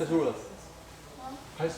结束了，开始。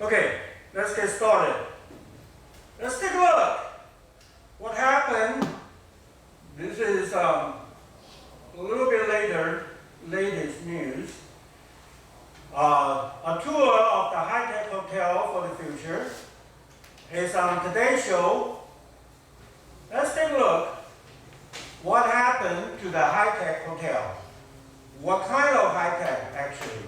Okay, let's get started. Let's take a look. What happened? This is a little bit later, latest news. A tour of the high-tech hotel for the future is on today's show. Let's take a look. What happened to the high-tech hotel? What kind of high-tech actually?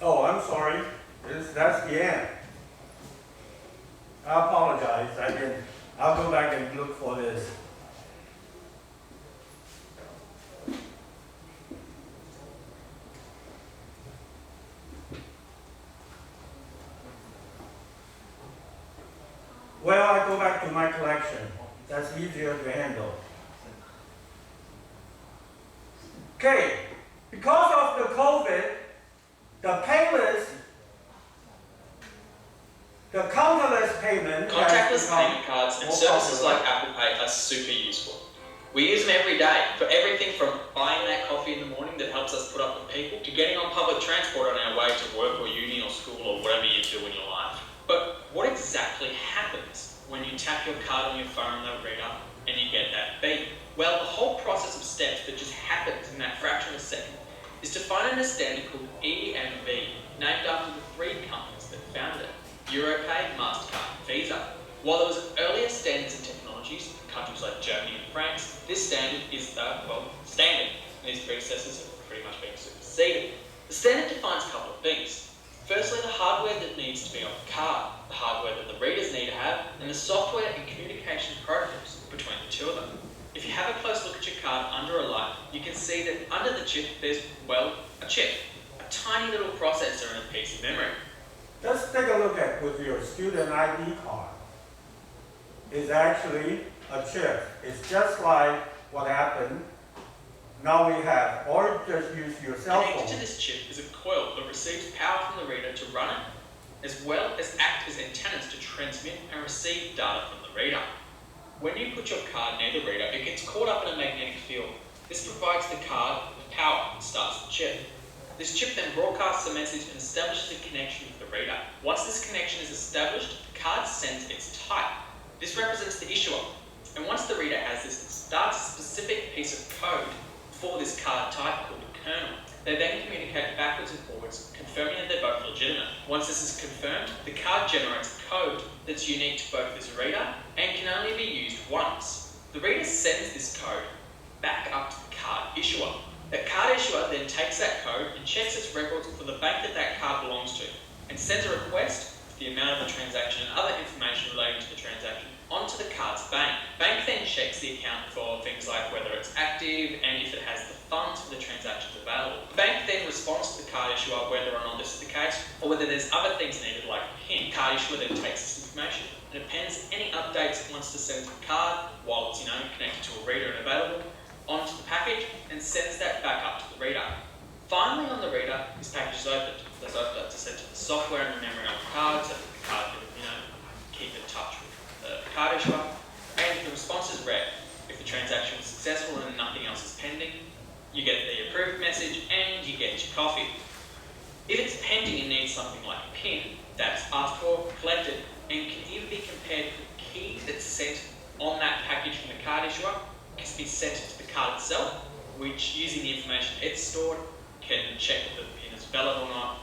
Oh, I'm sorry. That's the end. I apologize. I'll go back and look for this. Well, I go back to my collection. That's easier to handle. Okay, because of the COVID, the payments, the counterless payment. Contactless payment cards and services like Apple Pay are super useful. We use them every day for everything from buying that coffee in the morning that helps us put up with people to getting on public transport on our way to work or uni or school or whatever you do in your life. But what exactly happens when you tap your card on your phone on the reader and you get that beep? Well, the whole process of steps that just happens in that fraction of a second is defined in a standard called EMV, named after the three companies that founded it: Europay, MasterCard, Visa. While there was earlier standards and technologies, countries like Germany and France, this standard is standard, and these predecessors have pretty much been superseded. The standard defines a couple of things. Firstly, the hardware that needs to be on the card, the hardware that the readers need to have, and the software and communication protocols between the two of them. If you have a close look at your card under a light, you can see that under the chip there's, a chip, a tiny little processor and a piece of memory. Let's take a look at with your student ID card. It's actually a chip. It's just like what happened. Now we have, or just use your cell phone. Connected to this chip is a coil that receives power from the reader to run it, as well as act as antennas to transmit and receive data from the reader. When you put your card near the reader, it gets caught up in a magnetic field. This provides the card with power and starts the chip. This chip then broadcasts the message and establishes a connection with the reader. Once this connection is established, the card sends its type. This represents the issuer. And once the reader has this, it starts a specific piece of code for this card type called a kernel. They then communicate backwards and forwards, confirming that they're both legitimate. Once this is confirmed, the card generates code that's unique to both this reader and can only be used once. The reader sends this code back up to the card issuer. The card issuer then takes that code and checks its records for the bank that that card belongs to and sends a request for the amount of the transaction and other information relating to the transaction onto the card's bank. Bank then checks the account for things like whether it's active and if it has the funds for the transactions available. The bank then responds to the card issuer whether or not this is the case or whether there's other things needed like a PIN. The card issuer then takes this information and appends any updates it wants to send to the card while it's connected to a reader and available onto the package and sends that back up to the reader. Finally on the reader, this package is opened. That's opened to send to the software and the memory on the card so that the card can keep in touch with the card issuer, and the response is read. If the transaction was successful and nothing else is pending, you get the approved message and you get your coffee. If it's pending and needs something like a PIN, that's asked for, collected, and can even be compared to the key that's sent on that package from the card issuer can be sent to the card itself, which using the information it's stored can check if the PIN is valid or not.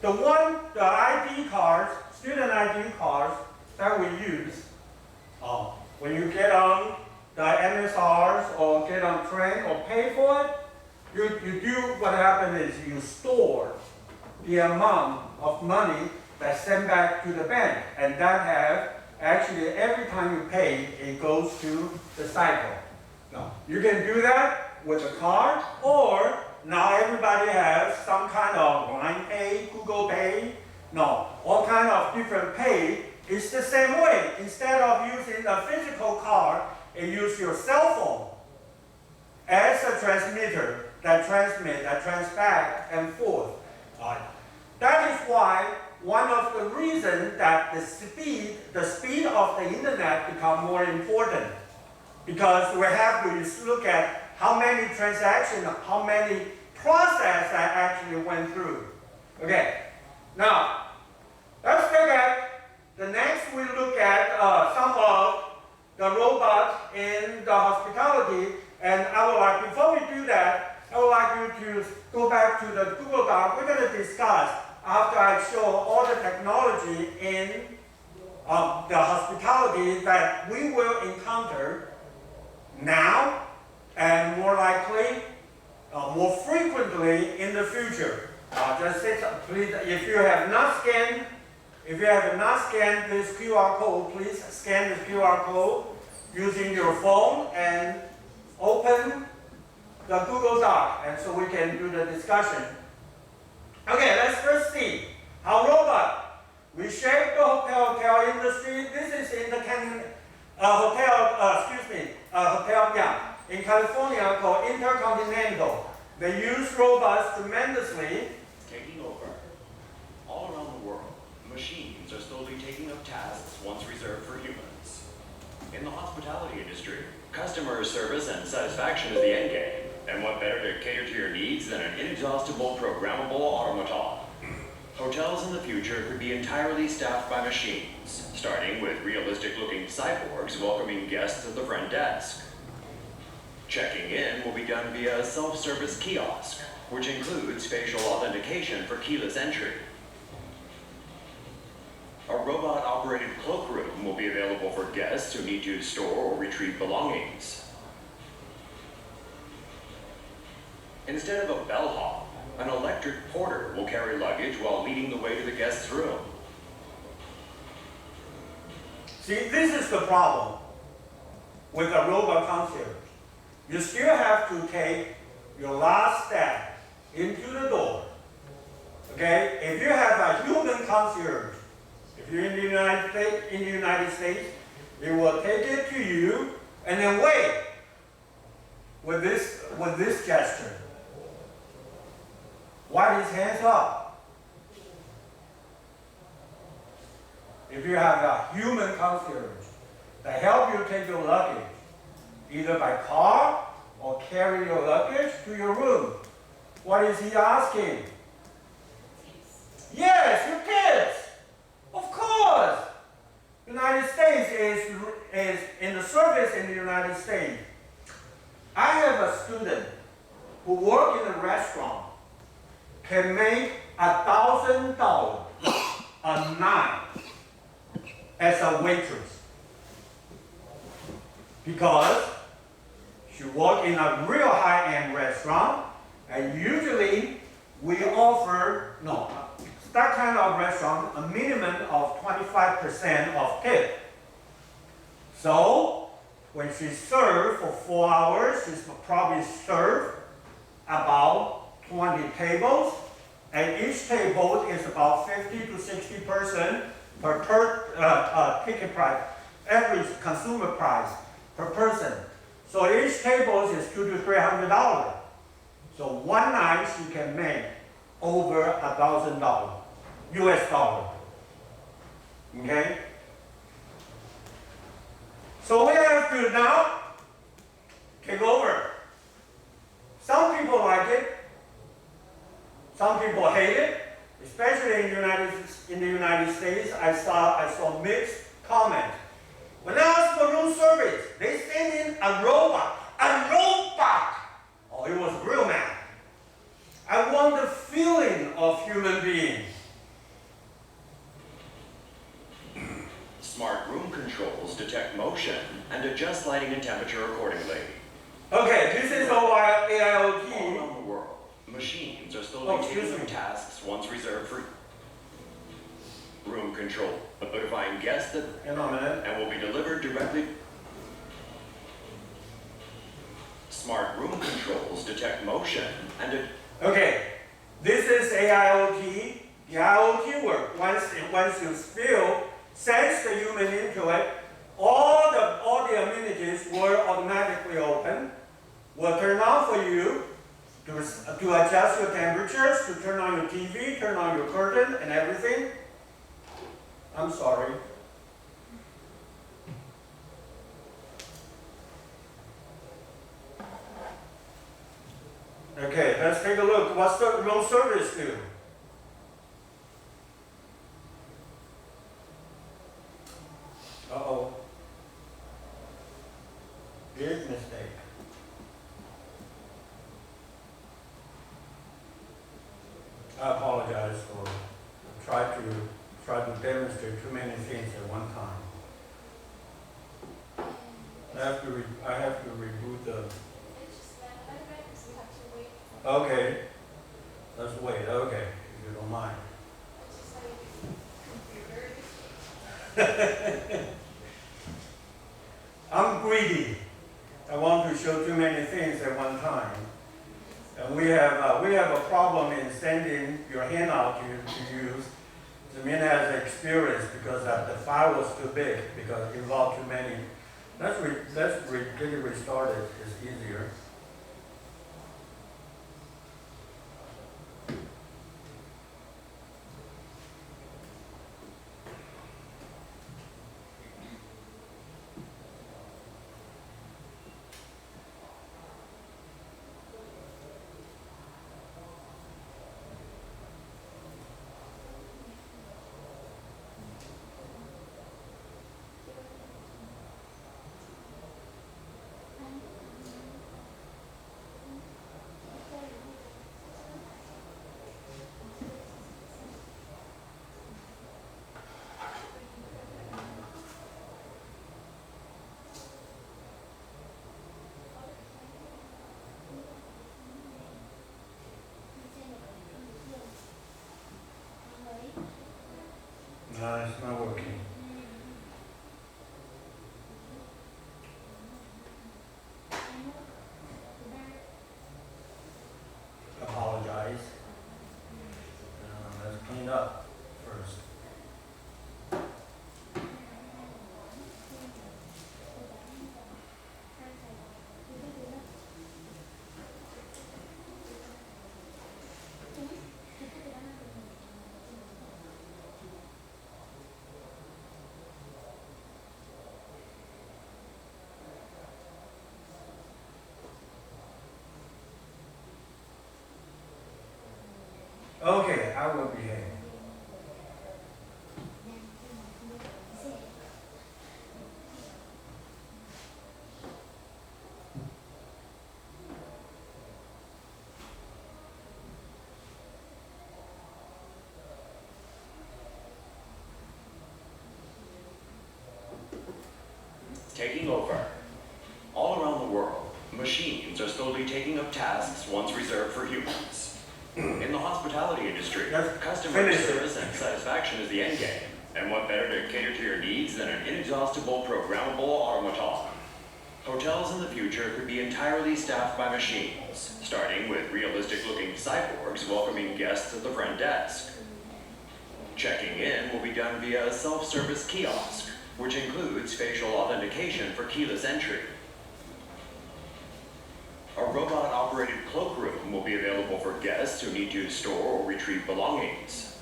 The ID cards, student ID cards that we use, when you get on the MSRs or get on train or pay for it, you do what happens is you store the amount of money that's sent back to the bank, and that have actually every time you pay, it goes to the cycle. Now, you can do that with a card, or now everybody has some kind of Line Pay, Google Pay, all kind of different pay. It's the same way. Instead of using a physical card, you use your cell phone as a transmitter that transmits, that transmits back and forth. That is why one of the reasons that the speed of the internet become more important, because we have to look at how many transactions, how many processes that actually went through. Okay, now let's look at the next. We look at some of the robots in the hospitality, and I would like, before we do that, I would like you to go back to the Google Doc. We're going to discuss after I show all the technology in the hospitality that we will encounter now and more likely, more frequently in the future. Just sit, please, if you have not scanned this QR code, please scan this QR code using your phone and open the Google Doc, and so we can do the discussion. Okay, let's first see how robot reshape the hotel industry. This is in the hotel in California called Intercontinental. They use robots tremendously. Taking over. All around the world, machines are slowly taking up tasks once reserved for humans. In the hospitality industry, customer service and satisfaction is the end game. And what better to cater to your needs than an inexhaustible, programmable automaton? Hotels in the future could be entirely staffed by machines, starting with realistic-looking cyborgs welcoming guests at the front desk. Checking in will be done via a self-service kiosk, which includes facial authentication for keyless entry. A robot-operated cloakroom will be available for for guests who need to store or retrieve belongings. Instead of a bellhop, an electric porter will carry luggage while leading the way to the guest's room. See, this is the problem with a robot concierge. You still have to take your last step into the door. Okay? If you have a human concierge, if you're in the United States, they will take it to you and then wait with this gesture. While his hands up. If you have a human concierge that help you take your luggage, either by car or carry your luggage to your room, what is he asking? Yes, your kids. Of course. United States is in the service in the United States. I have a student who works in a restaurant, can make $1,000 a night as a waitress because she works in a real high-end restaurant, and usually we offer that kind of restaurant a minimum of 25% of tip. So when she served for 4 hours, she's probably served about 20 tables, and each table is about 50 to 60% per ticket price, average consumer price per person. So each table is $200 to $300. So one night she can make over $1,000 US dollar. Okay? So we have to now take over. Some people like it. Some people hate it, especially in the United States. I saw mixed comments. When I asked for room service, they sent in a robot. A robot! Oh, it was real mad. I want the feeling of human being. Smart room controls detect motion and adjust lighting and temperature accordingly. Okay, this is all All AIoT. around the world, machines are slowly taking up tasks once reserved for room control, notifying guests that Hang on a minute. and will be delivered directly. Smart room controls detect motion and Okay, this is AIoT. The IoT work. Once you sense the human into it, all the amenities will automatically open, will turn on for you to adjust your temperatures, to turn on your TV, turn on your curtain and everything. I'm sorry. Okay, let's take a look. What's the room service do? Uh-oh. Big mistake. I apologize for trying to demonstrate too many things at one time. I have to reboot the. Okay. Let's wait. Okay, if you don't mind. I'm greedy. I want to show too many things at one time. And we have a problem in sending your handout to use. Jamin has experience because the file was too big because it involved too many. Let's get it restarted. It's easier. Okay, I will behave. Taking over. All around the world, machines are slowly taking up tasks once reserved for humans. In the hospitality industry, customer service and satisfaction is the end game. And what better to cater to your needs than an inexhaustible, programmable automaton? Hotels in the future could be entirely staffed by machines, starting with realistic-looking cyborgs welcoming guests at the front desk. Checking in will be done via a self-service kiosk, which includes facial authentication for keyless entry. A robot-operated cloakroom will be available for guests who need to store or retrieve belongings.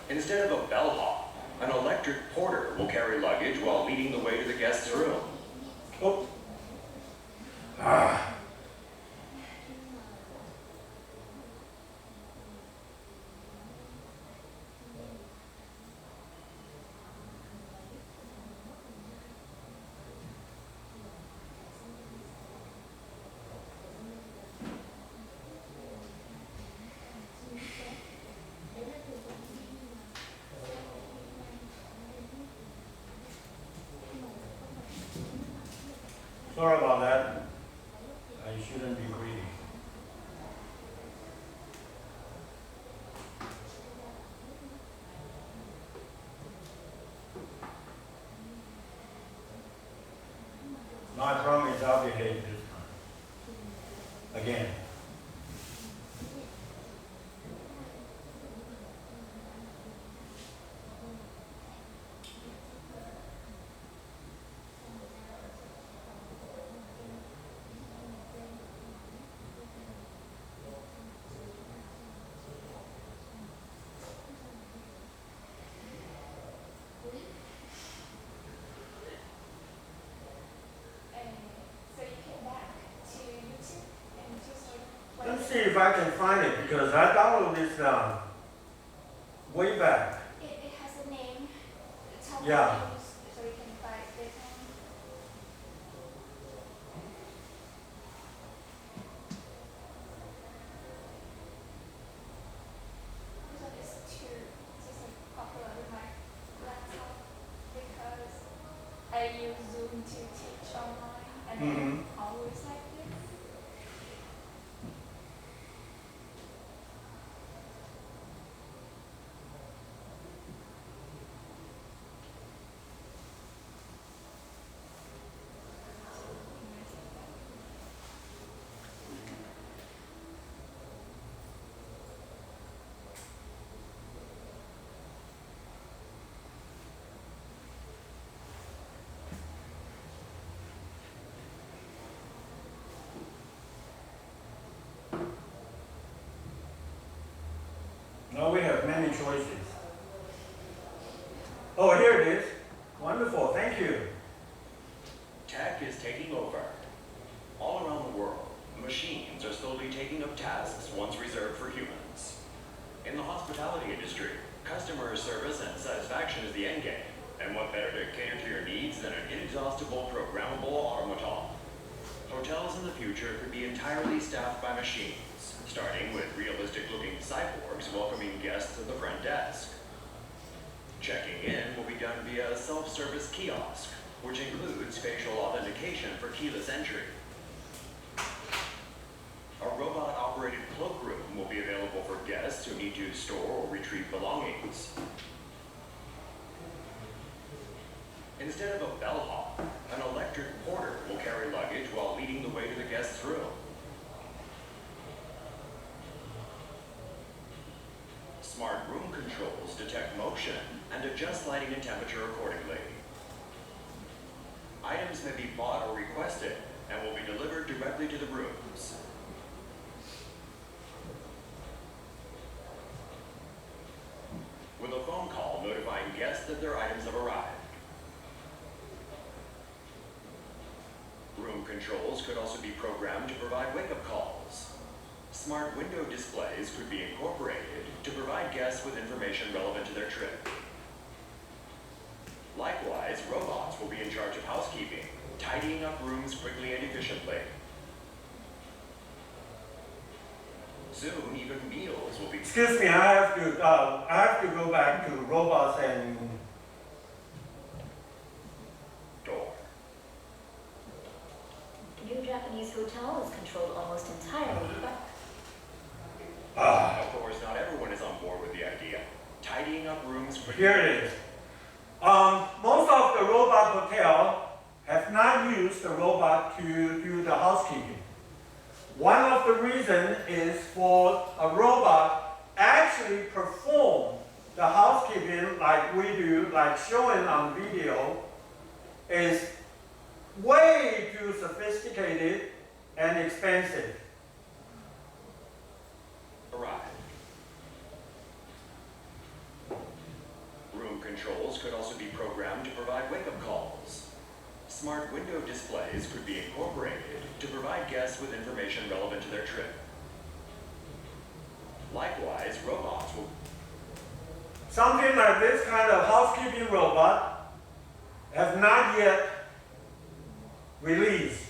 Instead of a bellhop, an electric porter will carry luggage while leading the way to the guest's room. Oh. Sorry about that. I shouldn't be greedy. No, I promise I'll behave this time. Again. Let's see if I can find it because I downloaded this way back. It has a name. Tell me Yeah. the names so we can find it. This one is just like popular with my laptop because I use Zoom to teach online and then always like this. Now we have many choices. Oh, here it is. Wonderful, thank you. Tech is taking over. All around the world, machines are slowly taking up tasks once reserved for humans. In the hospitality industry, customer service and satisfaction is the end game. And what better to cater to your needs than an inexhaustible, programmable automaton? Hotels in the future could be entirely staffed by machines, starting with realistic-looking cyborgs welcoming guests at the front desk. Checking in will be done via a self-service kiosk, which includes facial authentication for keyless entry. A robot-operated cloakroom will be available for guests who need to store or retrieve belongings. Instead of a bellhop, an electric porter will carry luggage while leading the way to the guest's room. Smart room controls detect motion and adjust lighting and temperature accordingly. Items may be bought or requested and will be delivered directly to the rooms. With a phone call notifying guests that their items have arrived. Room controls could also be programmed to provide wake-up calls. Smart window displays could be incorporated to provide guests with information relevant to their trip. Likewise, robots will be in charge of housekeeping, tidying up rooms quickly and efficiently. Soon, even meals will be... Excuse me, I have to go back to robots and... door. The new Japanese hotel is controlled almost entirely by... Of course, not everyone is on board with the idea. Tidying up rooms quickly... Here it is. Most of the robot hotel have not used the robot to do the housekeeping. One of the reasons is for a robot actually perform the housekeeping like we do, like showing on video, is way too sophisticated and expensive. Arrive. Room controls could also be programmed to provide wake-up calls. Smart window displays could be incorporated to provide guests with information relevant to their trip. Likewise, robots will... Something like this kind of housekeeping robot have not yet released,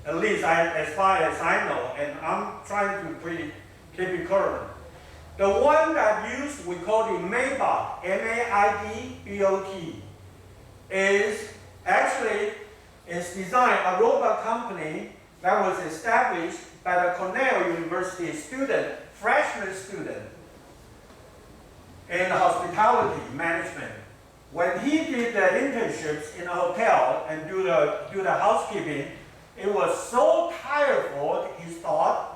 at least as far as I know, and I'm trying to keep it current. The one that used, we call it Maidbot, M-A-I-D-B-O-T, is actually designed, a robot company that was established by the Cornell University student, freshman student in hospitality management. When he did the internships in a hotel and do the housekeeping, it was so tireful, he thought,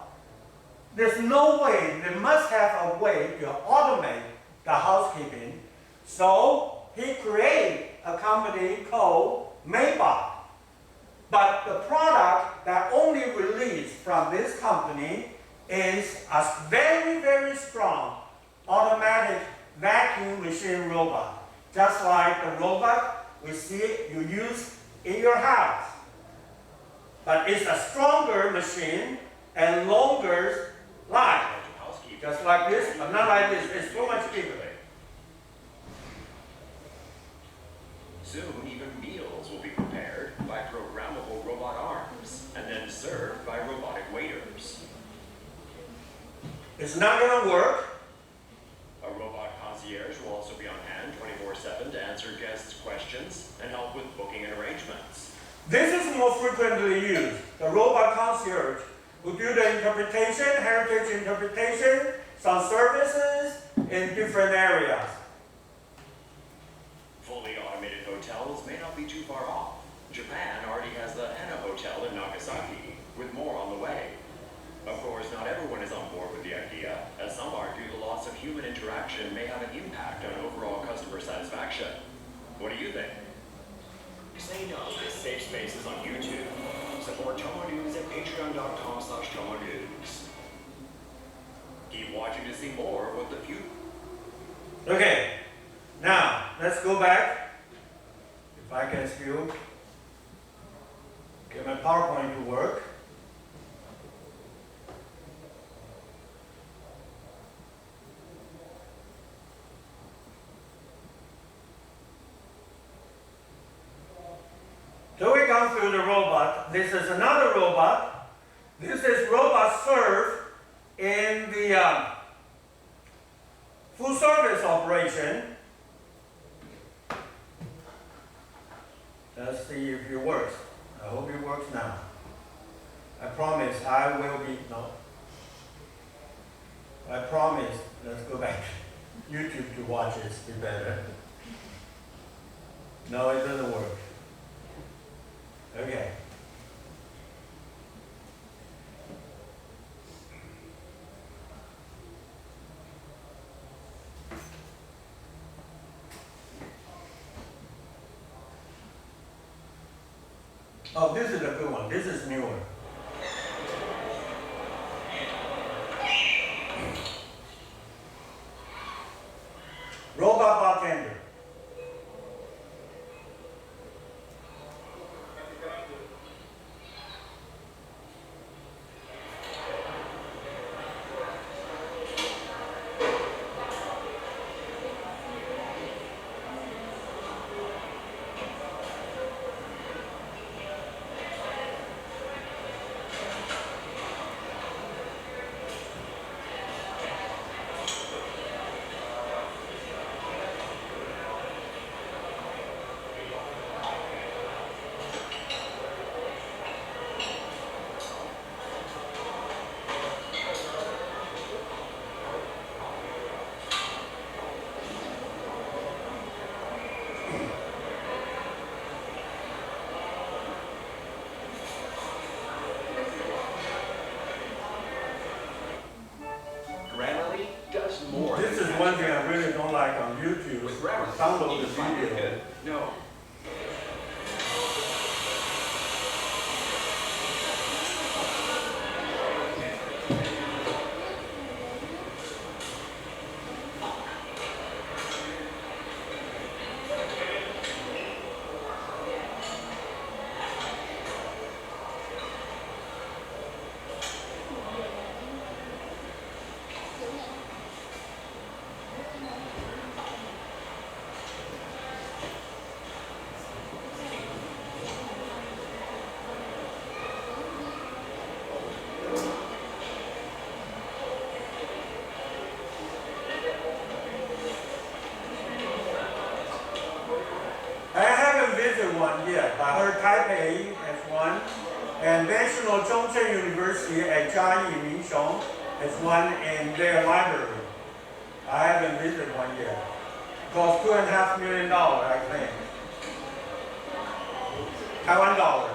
there's no way, they must have a way to automate the housekeeping. So he created a company called Maidbot. But the product that only released from this company is a very, very strong automatic vacuum machine robot. Just like the robot we see you use in your house. But it's a stronger machine and longer life. Just like this, but not like this. It's so much bigger. Soon, even meals will be prepared by programmable robot arms and then served by robotic waiters. It's not going to work. A robot concierge will also be on hand 24/7 to answer guests' questions and help with booking and arrangements. This is more frequently used. The robot concierge who do the interpretation, heritage interpretation, some services in different areas. Fully automated hotels may not be too far off. Japan already has the Hana Hotel in Nagasaki, with more on the way. Of course, not everyone is on board with the idea, as some argue the loss of human interaction may have an impact on overall customer satisfaction. What do you think? Say no to Safe Spaces on YouTube. Support Tomo News at patreon.com/Tomo News. Keep watching to see more with the future. Okay, now let's go back. If I can still get my PowerPoint to work. So we gone through the robot. This is another robot. This is robot serve in the food service operation. Let's see if it works. I hope it works now. I promise I will be, no. I promise, let's go back to YouTube to watch it, it's better. No, it doesn't work. Okay. Oh, this is a good one. This is newer. Robot bartender. you With Grammarly, download you the can find your video. kid. No. I haven't visited one yet. I heard Taipei has one, and National Zhongzhen University at Jiayi Minxiong has one in their library. I haven't visited one yet. It costs $2.5 million, I think. Taiwan dollar.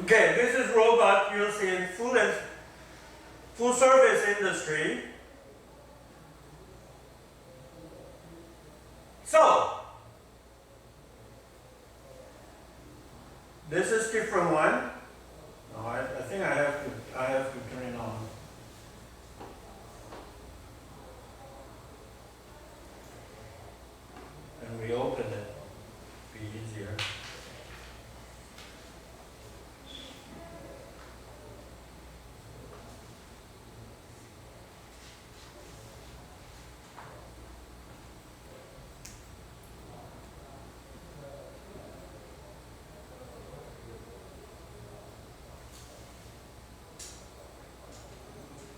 Okay, this is robot used in food service industry. So, this is different one. No, I think I have to turn it on. And we open it, be easier.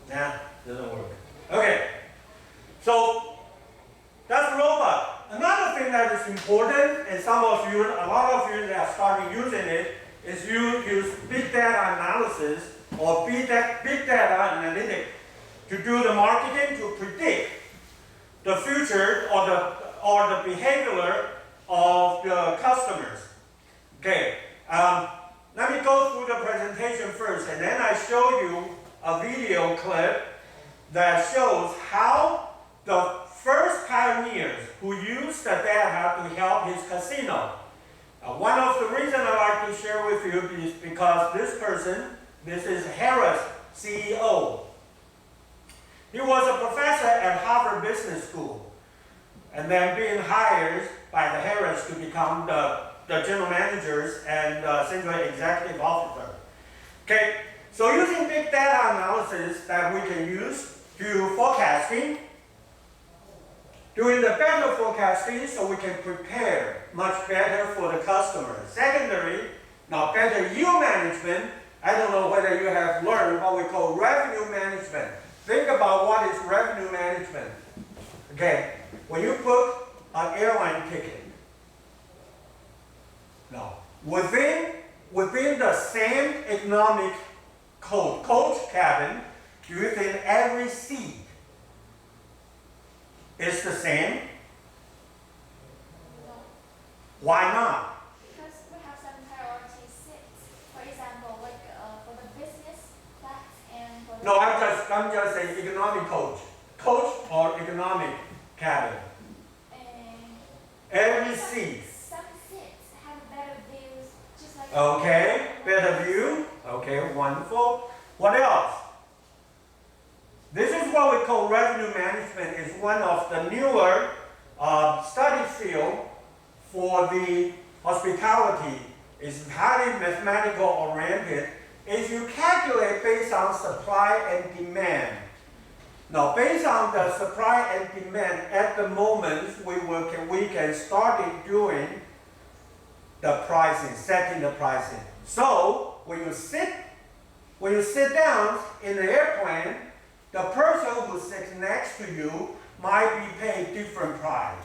Nah, doesn't work. Okay, so that's robot. Another thing that is important, and a lot of you that are starting using it, is you use big data analysis or big data analytics to do the marketing to predict the future or the behavior of the customers. Okay, let me go through the presentation first, and then I show you a video clip that shows how the first pioneers who used the data to help his casino. One of the reasons I like to share with you is because this is Harris, CEO. He was a professor at Harvard Business School, and then being hired by the Harris to become the general managers and central executive officer. Okay. So using big data analysis that we can use to forecasting, doing the better forecasting so we can prepare much better for the customer. Secondary, now better yield management. I don't know whether you have learned what we call revenue management. Think about what is revenue management. Okay, when you book an airline ticket, now within the same economic coach cabin, do you think every seat is the same? No. Why not? Because we have some priority seats. For example, like for the business class and for the No, I'm just saying economic coach or economic cabin. and Every seat. some seats have better views, just like Okay, better view. Okay, wonderful. What else? This is what we call revenue management. It's one of the newer study field for the hospitality. It's highly mathematical oriented. Is you calculate based on supply and demand. Now, based on the supply and demand, at the moment we can start doing the pricing, setting the pricing. So when you sit down in the airplane, the person who sits next to you might be paid different price.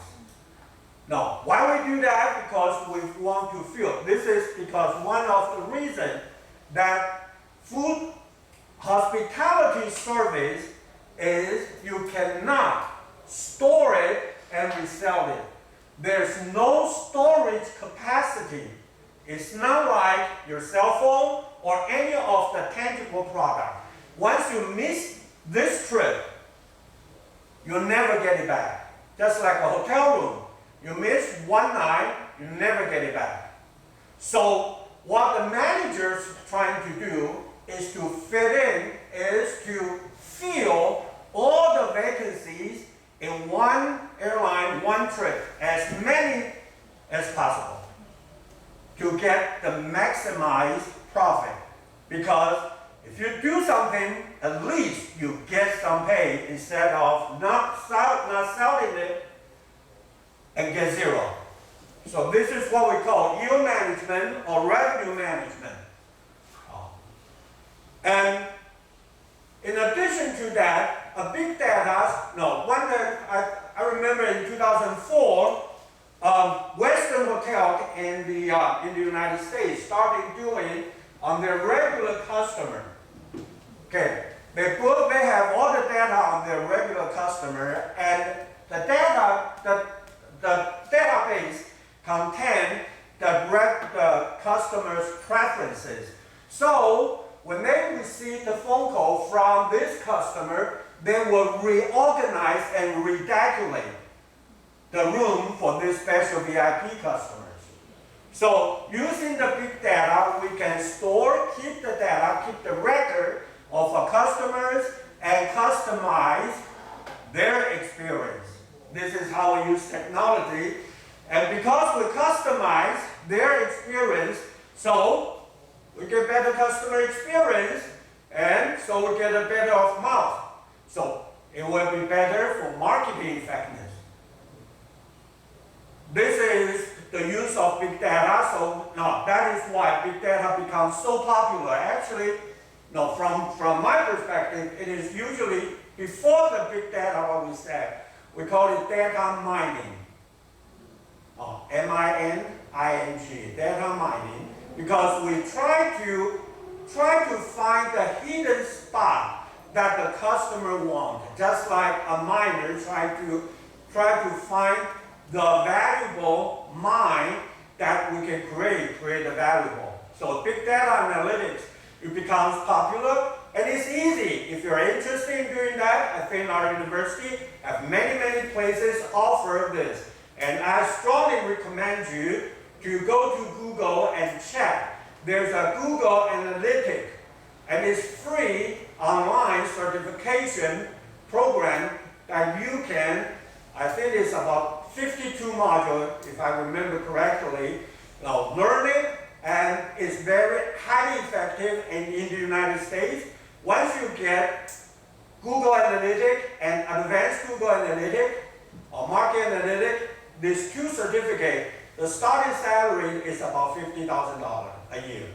Now, why we do that? Because we want to feel. This is because one of the reasons that food hospitality service is you cannot store it and resell it. There's no storage capacity. It's not like your cell phone or any of the tangible product. Once you miss this trip, you'll never get it back. Just like a hotel room. You miss one night, you never get it back. So what the manager's trying to do is to fit in, is to fill all the vacancies in one airline, one trip, as many as possible to get the maximized profit. Because if you do something, at least you get some pay instead of not selling it and get zero. So this is what we call yield management or revenue management. And in addition to that, a big data, one that I remember in 2004, Western Hotel in the United States started doing on their regular customer. Okay, they have all the data on their regular customer, and the database contain the customer's preferences. So when they receive the phone call from this customer, they will reorganize and redecorate the room for this special VIP customers. So using the big data, we can keep the data, keep the record of our customers and customize their experience. This is how we use technology. And because we customize their experience, so we get better customer experience, and so we get a better of mouth. So it will be better for marketing effectiveness. This is the use of big data. So now that is why big data becomes so popular. Actually, from my perspective, it is usually before the big data, what we said. We call it data mining. M-I-N-I-N-G, data mining, because we try to find the hidden spot that the customer wants, just like a miner try to find the valuable mine that we can create the valuable. So big data analytics, it becomes popular, and it's easy. If you're interested in doing that, I think our university have many places offer this. And I strongly recommend you to go to Google and check. There's a Google Analytic, and it's free online certification program that you can, I think it's about 52 modules, if I remember correctly, learn it, and it's very highly effective in the United States. Once you get Google Analytic and Advanced Google Analytic or Market Analytic, these two certificates, the starting salary is about $50,000 a year.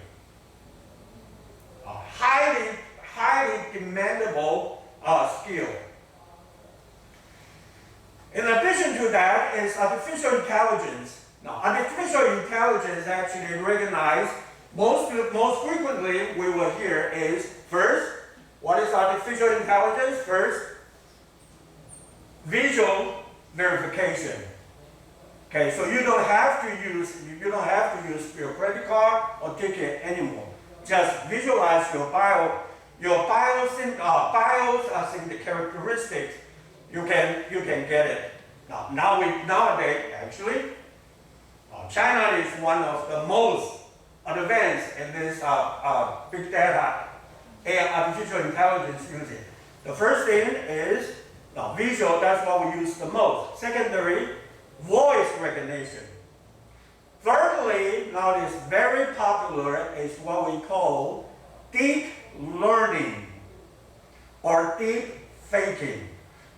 A highly demandable skill. In addition to that is artificial intelligence. Now, artificial intelligence actually recognized most frequently we will hear is first, what is artificial intelligence? First, visual verification. Okay, so you don't have to use your credit card or ticket anymore. Just visualize your bios characteristics. You can get it. Nowadays actually, China is one of the most advanced in this big data and artificial intelligence using. The first thing is visual. That's what we use the most. Secondary, voice recognition. Thirdly, now it is very popular, is what we call deep learning or deep faking.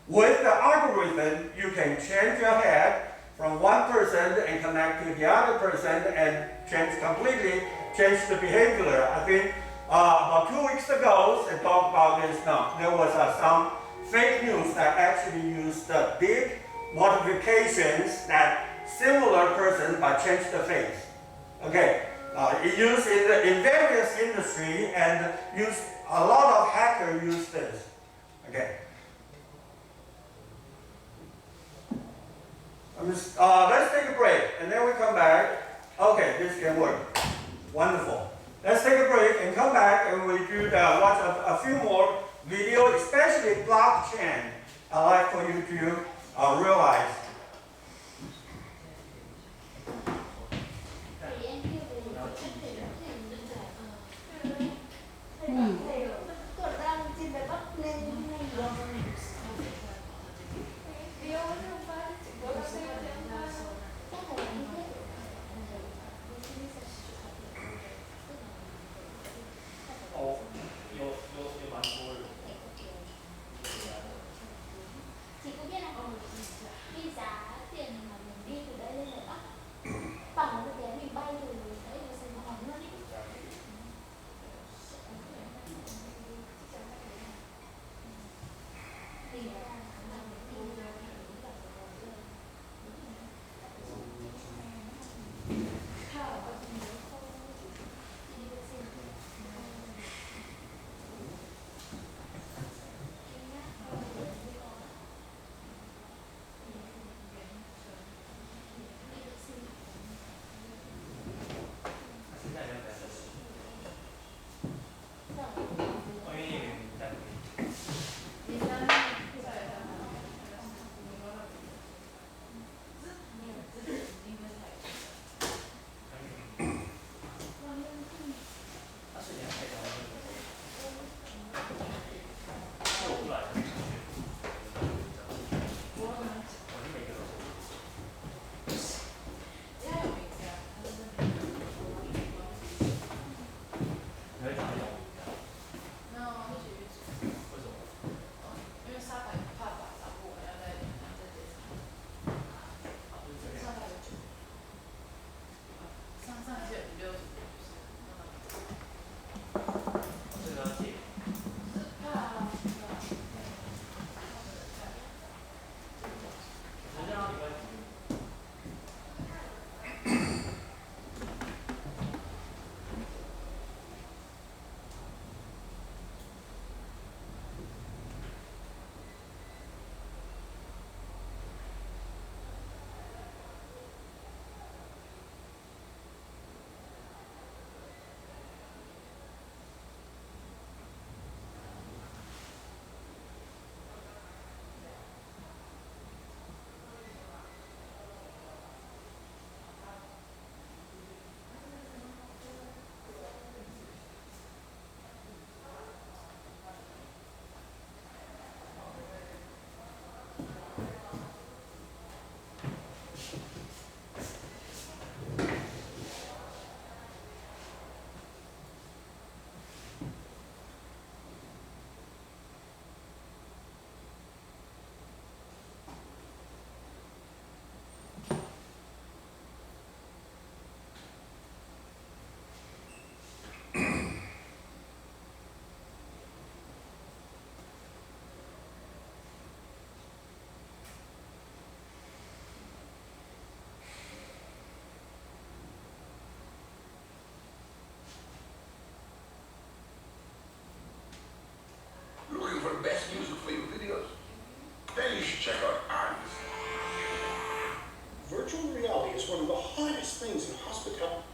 With the algorithm, you can change your head from one person and connect to the other person and completely change the behavior. I think about 2 weeks ago, I talked about this now. There was some fake news that actually used the big modifications that similar person but changed the face. Okay, It used in various industry and a lot of hackers use this. Okay. Let's take a break and then we come back. Okay, this can work. Wonderful. Let's take a break and come back and we do watch a few more videos, especially blockchain. I'd like for you to realize. Virtual reality is one of the hottest things in hospitality.